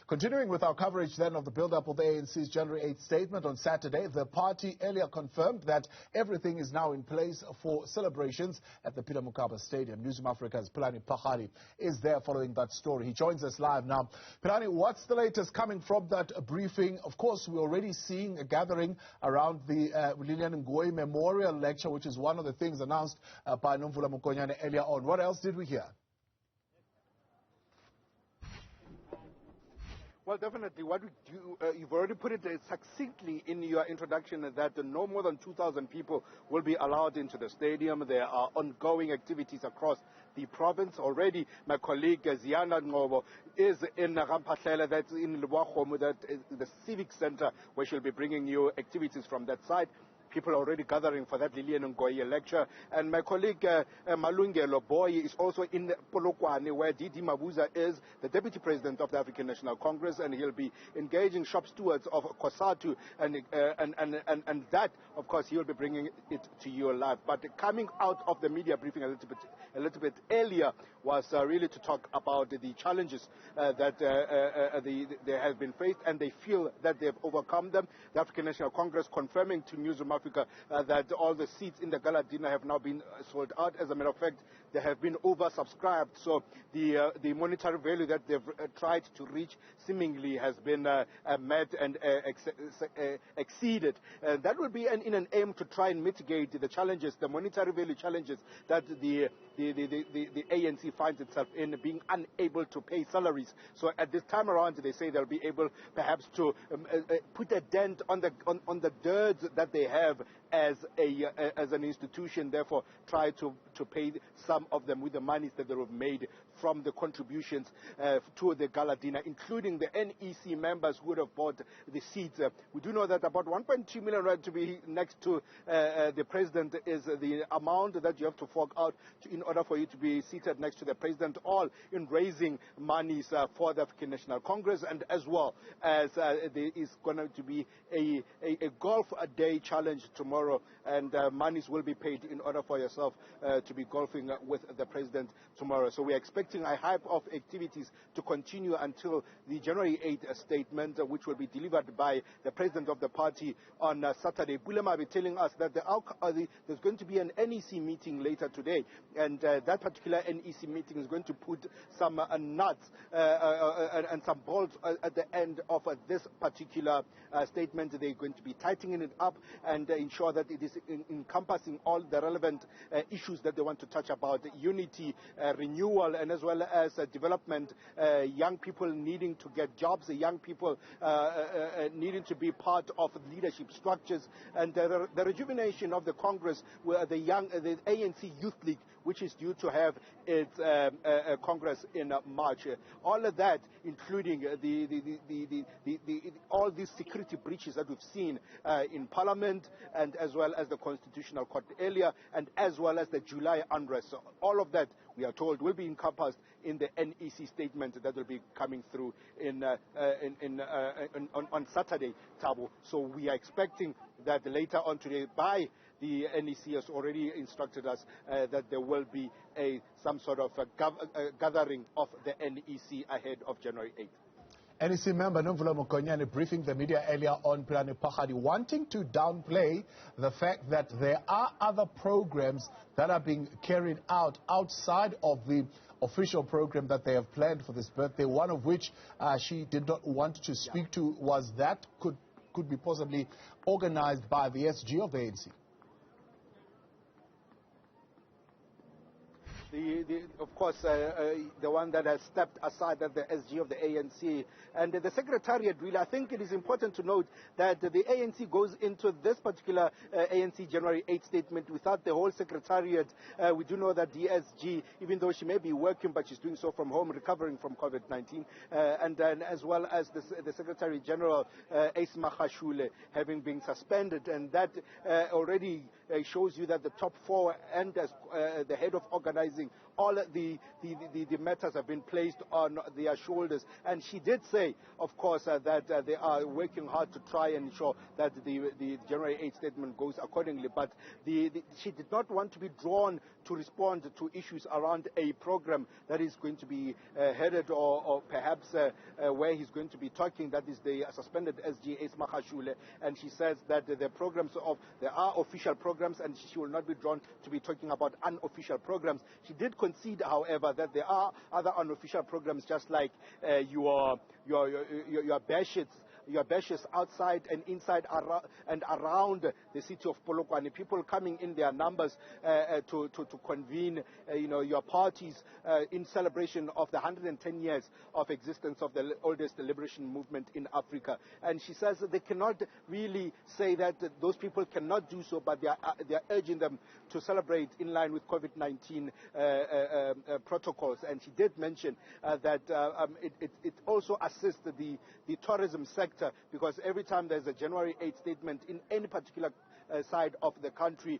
Continuing with our coverage then of the build-up of the ANC's January 8th statement on Saturday, the party earlier confirmed that everything is now in place for celebrations at the Peter Mokaba Stadium. Newzroom Afrika's Pelane is there following that story. He joins us live now. Pelane, what's the latest coming from that briefing? Of course, we're already seeing a gathering around the Lilian Ngoyi Memorial Lecture, which is one of the things announced by Newzroom Afrika earlier on. What else did we hear? Well, definitely. What we do, you've already put it succinctly in your introduction that no more than 2,000 people will be allowed into the stadium. There are ongoing activities across the province. Already, my colleague Ziana Ngobo is in Rampatlela, that's in Luwahomu, that is the civic center, where she'll be bringing you activities from that side. People are already gathering for that Lilian Ngoyi lecture. And my colleague Malungelo Boy is also in Polokwane, where Didi Mabuza is the Deputy President of the African National Congress, and he'll be engaging shop stewards of COSATU, and that, of course, he'll be bringing it to you live. But coming out of the media briefing a little bit earlier was really to talk about the challenges that they have been faced, and they feel that they've overcome them. The African National Congress confirming to Newzroom Afrika that all the seats in the gala dinner have now been sold out. As a matter of fact, they have been oversubscribed, so the monetary value that they've tried to reach seemingly has been met and exceeded. That will be in an aim to try and mitigate the challenges, the monetary value challenges that the ANC finds itself in, being unable to pay salaries. So at this time around, they say they'll be able perhaps to put a dent on the dirt that they have as an institution, therefore try to pay some of them with the monies that they have made from the contributions to the gala dinner, including the NEC members who would have bought the seats. We do know that about 1.2 million rand to be next to the president is the amount that you have to fork out in order for you to be seated next to the president, all in raising monies for the African National Congress, and as well as there is going to be a golf day challenge tomorrow, and monies will be paid in order for yourself to be golfing with the president tomorrow. So we're expecting a hype of activities to continue until the January 8th statement, which will be delivered by the president of the party on Saturday. Bulema will be telling us that there's going to be an NEC meeting later today, and that particular NEC meeting is going to put some nuts and some bolts at the end of this particular statement. They're going to be tightening it up and ensure that it is encompassing all the relevant issues that they want to touch about: unity, renewal, and as well as development, young people needing to get jobs, young people needing to be part of leadership structures, and the rejuvenation of the Congress, where the ANC Youth League, which is due to have its Congress in March. All of that, including all these security breaches that we've seen in Parliament, and as well as the Constitutional Court earlier, and as well as the July unrest. So all of that, we are told, will be encompassed in the NEC statement that will be coming through on Saturday, Tabo. So we are expecting that later on today, by the NEC has already instructed us that there will be some sort of gathering of the NEC ahead of January 8th. NEC member Newzroom Afrika briefing the media earlier on Phakgadi, wanting to downplay the fact that there are other programs that are being carried out outside of the official program that they have planned for this birthday, one of which she did not want to speak to was that could be possibly organized by the SG of the ANC. Of course, the one that has stepped aside at the SG of the ANC and the Secretariat, really, I think it is important to note that the ANC goes into this particular ANC January 8th statement without the whole Secretariat. We do know that DSG, even though she may be working, but she's doing so from home, recovering from COVID-19, and then as well as the Secretary General, Ace Magashule, having been suspended, and that already shows you that the top four and the head of organizing all the matters have been placed on their shoulders. And she did say, of course, that they are working hard to try and ensure that the January 8th statement goes accordingly. But she did not want to be drawn to respond to issues around a program that is going to be headed or perhaps where he's going to be talking, that is the suspended SGA Mahashule. And she says that there are official programs, and she will not be drawn to be talking about unofficial programs. She did concede, however, that there are other unofficial programs, just like your bashes outside and inside and around the city of Polokwane. People coming in their numbers to convene, your parties in celebration of the 110 years of existence of the oldest liberation movement in Africa. And she says that they cannot really say that those people cannot do so, but they are urging them to celebrate in line with COVID-19 protocols. And she did mention that it also assists the tourism sector, because every time there's a January 8th statement in any particular side of the country,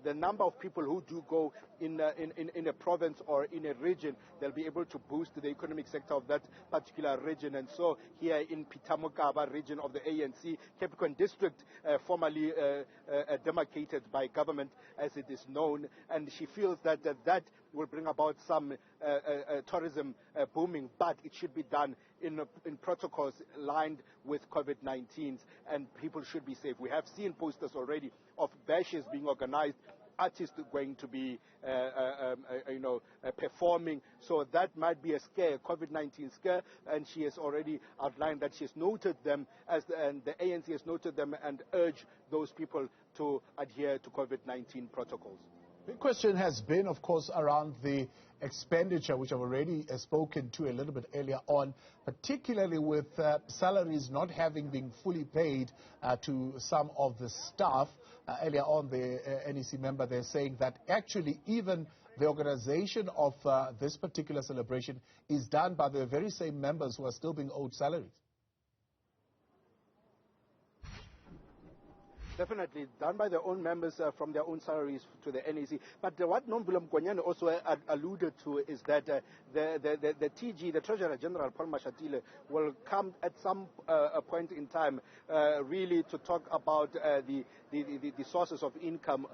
the number of people who do go in a province or in a region, they'll be able to boost the economic sector of that particular region. And so here in Peter Mokaba region of the ANC, Capricorn district, formerly demarcated by government as it is known, and she feels that that will bring about some tourism booming, but it should be done in protocols lined with COVID-19, and people should be safe. We have seen posters already of bashes being organized, artists going to be performing, so that might be a scare, COVID-19 scare, and she has already outlined that she has noted them and the ANC has noted them and urged those people to adhere to COVID-19 protocols. The question has been, of course, around the expenditure, which I've already spoken to a little bit earlier on, particularly with salaries not having been fully paid to some of the staff. Earlier on, the NEC member, they're saying that actually even the organization of this particular celebration is done by the very same members who are still being owed salaries. Definitely done by their own members from their own salaries to the NEC. But what Nomvula Mkonyane also alluded to is that the TG, the Treasurer General Paul Mashatile, will come at some point in time really to talk about the sources of income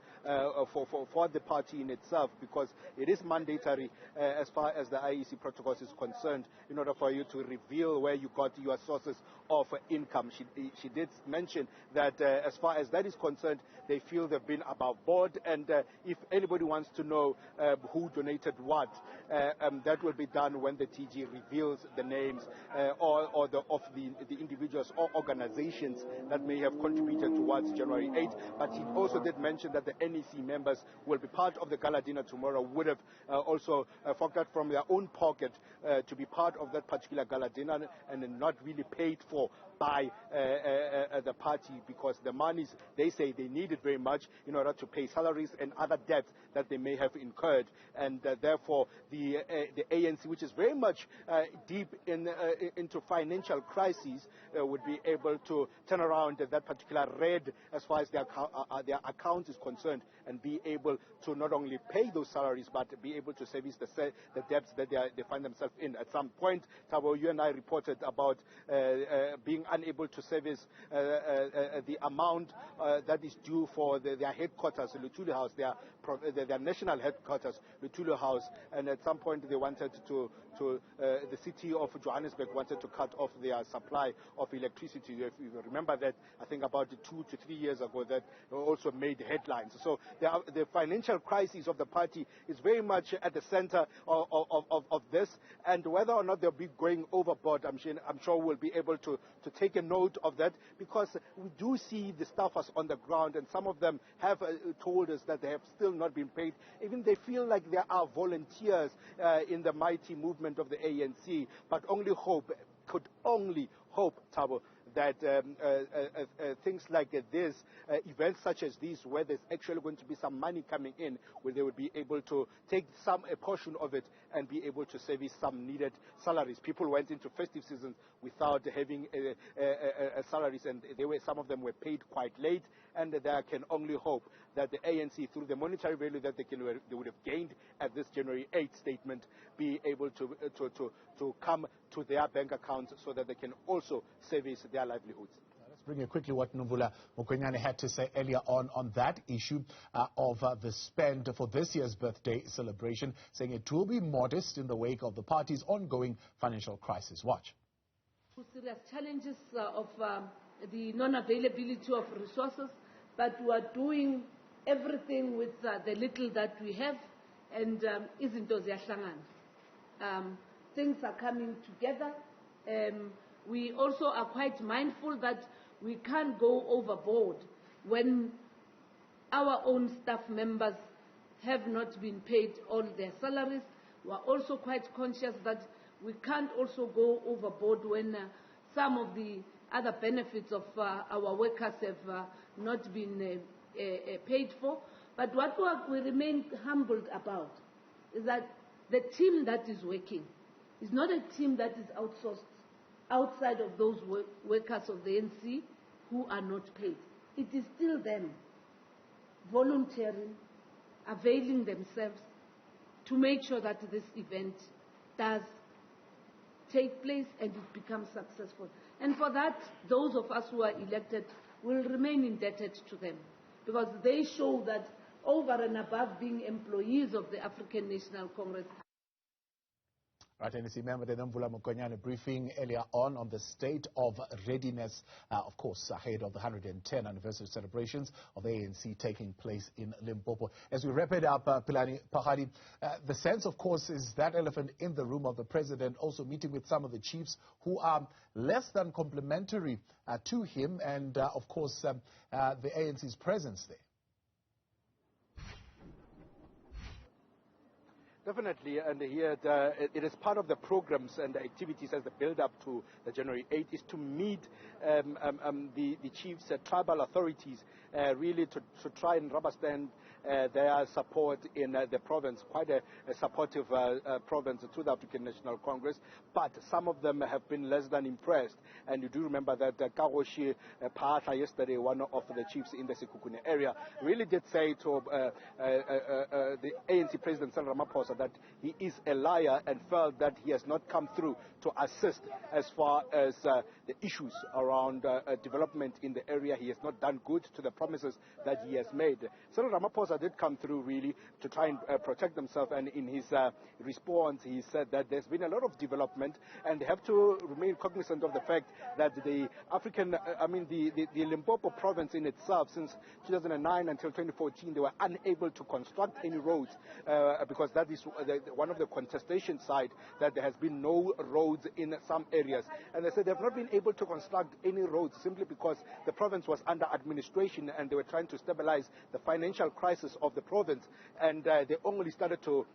for the party in itself, because it is mandatory as far as the IEC protocols is concerned in order for you to reveal where you got your sources of income. She did mention that as far as that is concerned, they feel they've been above board, and if anybody wants to know who donated what, that will be done when the TG reveals the names of the individuals or organizations that may have contributed towards January 8th. But he also did mention that the NEC members will be part of the gala dinner tomorrow, would have also forgot from their own pocket to be part of that particular gala dinner, and not really paid for by the party, because the monies, they say they need it very much in order to pay salaries and other debts that they may have incurred. And therefore, the ANC, which is very much deep into financial crises, would be able to turn around that particular red as far as their account is concerned, and be able to not only pay those salaries, but be able to service the debts that they find themselves in. At some point, Thabo, you and I reported about being unable to service the amount that is due for their headquarters, Luthuli House, their national headquarters, Luthuli House, and at some point they wanted the city of Johannesburg wanted to cut off their supply of electricity. If you remember that, I think about 2 to 3 years ago, that also made headlines. So the financial crisis of the party is very much at the center of this, and whether or not they'll be going overboard, I'm sure we'll be able to take a note of that, because we do see the staffers on the ground, and some of them have told us that they have still not been paid. Even they feel like there are volunteers in the mighty movement of the ANC, but could only hope, Thabo, that things like this, events such as these, where there's actually going to be some money coming in, where they would be able to take a portion of it and be able to service some needed salaries. People went into festive seasons without having salaries, and some of them were paid quite late, and they can only hope that the ANC, through the monetary value that they would have gained at this January 8th statement, be able to come to their bank accounts so that they can also service their livelihoods. Let's bring you quickly what Nvula Mokonyane had to say earlier on that issue of the spend for this year's birthday celebration, saying it will be modest in the wake of the party's ongoing financial crisis. Watch. Serious challenges of the non-availability of resources, but we are doing everything with the little that we have, and izinto ziyahlangana. Things are coming together. We also are quite mindful that we can't go overboard when our own staff members have not been paid all their salaries. We are also quite conscious that we can't also go overboard when some of the other benefits of our workers have not been paid for. But what we remain humbled about is that the team that is working is not a team that is outsourced outside of those workers of the ANC who are not paid. It is still them volunteering, availing themselves to make sure that this event does take place and it becomes successful. And for that, those of us who are elected will remain indebted to them, because they show that over and above being employees of the African National Congress. Right, and you remember the Nvula Mokonyane briefing earlier on the state of readiness, of course, ahead of the 110th anniversary celebrations of the ANC taking place in Limpopo. As we wrap it up, Pelane, Phakgadi, the sense, of course, is that elephant in the room of the president also meeting with some of the chiefs who are less than complimentary to him and, of course, the ANC's presence there. Definitely, and here it is part of the programs and the activities as the build-up to the January 8th is to meet the chiefs, tribal authorities, really to try and rubber stamp their support in the province, quite a supportive province to the African National Congress, but some of them have been less than impressed. And you do remember that Kagoshi Phatla yesterday, one of the chiefs in the Sekhukhune area, really did say to the ANC President Cyril Ramaphosa that he is a liar and felt that he has not come through to assist as far as the issues around development in the area. He has not done good to the promises that he has made. Cyril Ramaphosa did come through really to try and protect himself, and in his response he said that there's been a lot of development and they have to remain cognizant of the fact that the the Limpopo province in itself, since 2009 until 2014, they were unable to construct any roads because that is one of the contestation side, that there has been no roads in some areas. And they said they have not been able to construct any roads simply because the province was under administration and they were trying to stabilize the financial crisis of the province. And they only started to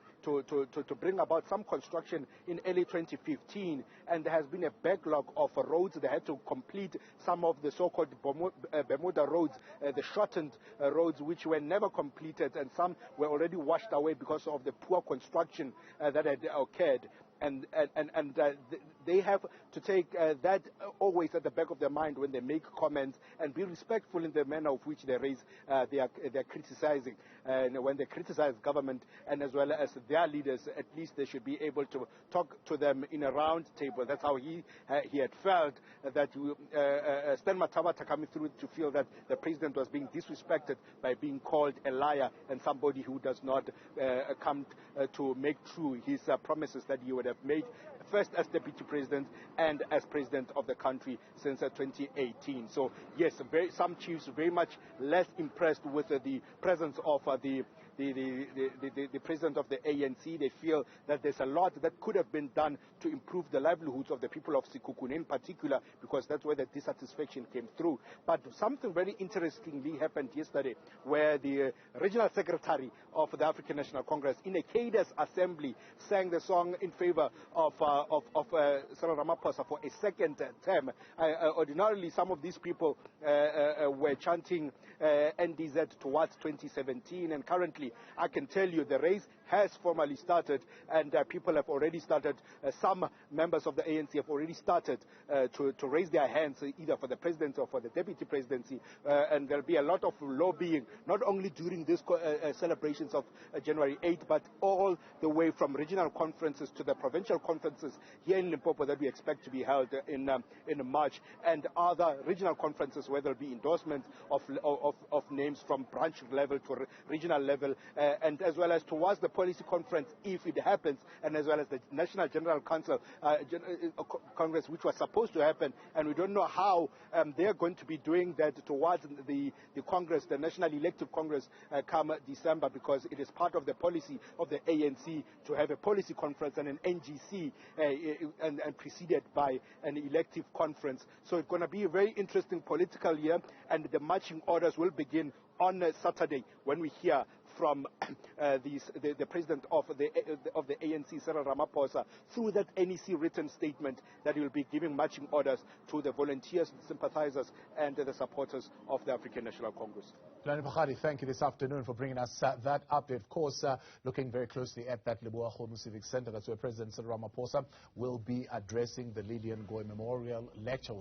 bring about some construction in early 2015, and there has been a backlog of roads. They had to complete some of the so-called Bermuda roads, the shortened roads, which were never completed, and some were already washed away because of the poor construction that had occurred. And they have to take that always at the back of their mind when they make comments, and be respectful in the manner of which they raise their criticizing. And when they criticize government and as well as their leaders, at least they should be able to talk to them in a round table. That's how he had felt that Stan Matavata coming through to feel that the president was being disrespected by being called a liar and somebody who does not come to make true his promises that he would have made first as deputy president and as president of the country since 2018. So yes, some chiefs very much less impressed with the presence of the the president of the ANC. They feel that there's a lot that could have been done to improve the livelihoods of the people of Sekhukhune in particular, because that's where the dissatisfaction came through. But something very interestingly happened yesterday, where the regional secretary of the African National Congress in a cadres assembly sang the song in favor of Cyril Ramaphosa for a second term. Ordinarily, some of these people were chanting NDZ towards 2017, and currently I can tell you the race has formally started, and people have already started, some members of the ANC have already started to raise their hands either for the presidency or for the deputy presidency, and there'll be a lot of lobbying, not only during these celebrations of January 8th, but all the way from regional conferences to the provincial conferences here in Limpopo that we expect to be held in March, and other regional conferences where there'll be endorsements of names from branch level to regional level, and as well as towards the policy conference if it happens, and as well as the National General Council Congress, which was supposed to happen, and we don't know how they're going to be doing that towards the Congress, the National Elective Congress, come December, because it is part of the policy of the ANC to have a policy conference and an NGC and preceded by an elective conference. So it's going to be a very interesting political year, and the marching orders will begin on Saturday when we hear from the president of the ANC, Cyril Ramaphosa, through that NEC written statement that he will be giving marching orders to the volunteers, sympathizers, and the supporters of the African National Congress. Pelane Phakgadi, thank you this afternoon for bringing us that update. Of course, looking very closely at that Leboa Kgomo Civic Center, that's where President Cyril Ramaphosa will be addressing the Lillian Goy Memorial Lecture.